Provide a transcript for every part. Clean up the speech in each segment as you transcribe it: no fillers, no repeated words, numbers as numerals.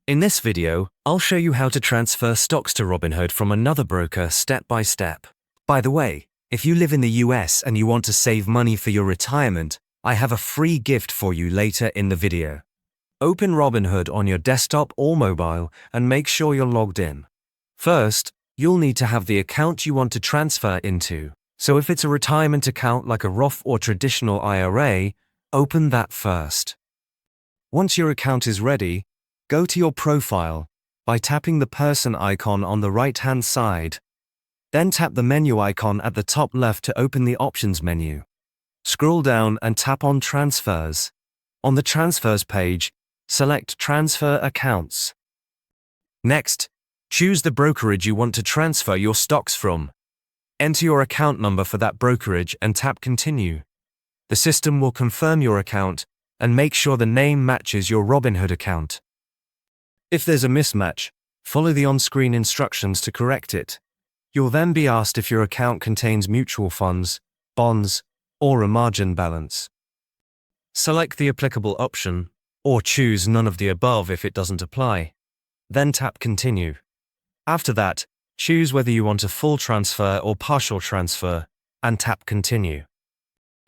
In this video, I'll show you how to transfer stocks to Robinhood from another broker step by step. By the way, if you live in the US and you want to save money for your retirement, I have a free gift for you later in the video. Open Robinhood on your desktop or mobile and make sure you're logged in. First, you'll need to have the account you want to transfer into. So if it's a retirement account like a Roth or traditional IRA, open that first. Once your account is ready, go to your profile by tapping the person icon on the right-hand side. Then tap the menu icon at the top left to open the options menu. Scroll down and tap on Transfers. On the Transfers page, select Transfer Accounts. Next, choose the brokerage you want to transfer your stocks from. Enter your account number for that brokerage and tap Continue. The system will confirm your account and make sure the name matches your Robinhood account. If there's a mismatch, follow the on-screen instructions to correct it. You'll then be asked if your account contains mutual funds, bonds, or a margin balance. Select the applicable option, or choose none of the above if it doesn't apply. Then tap Continue. After that, choose whether you want a full transfer or partial transfer, and tap Continue.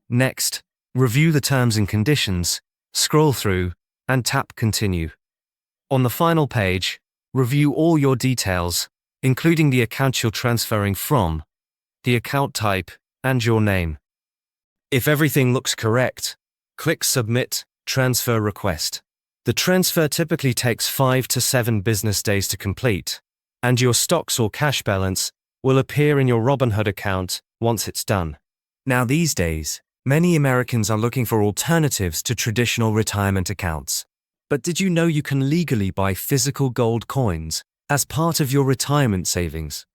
Next, review the terms and conditions, scroll through, and tap Continue. On the final page, review all your details, including the account you're transferring from, the account type, and your name. If everything looks correct, click Submit Transfer Request. The transfer typically takes 5 to 7 business days to complete, and your stocks or cash balance will appear in your Robinhood account once it's done. Now these days, many Americans are looking for alternatives to traditional retirement accounts. But did you know you can legally buy physical gold coins as part of your retirement savings?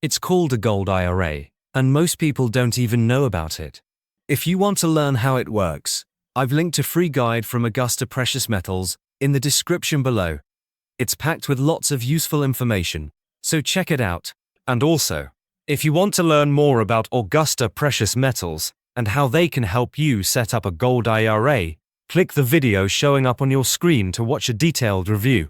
It's called a gold IRA, and most people don't even know about it. If you want to learn how it works, I've linked a free guide from Augusta Precious Metals in the description below. It's packed with lots of useful information, so check it out. And also, if you want to learn more about Augusta Precious Metals and how they can help you set up a gold IRA, click the video showing up on your screen to watch a detailed review.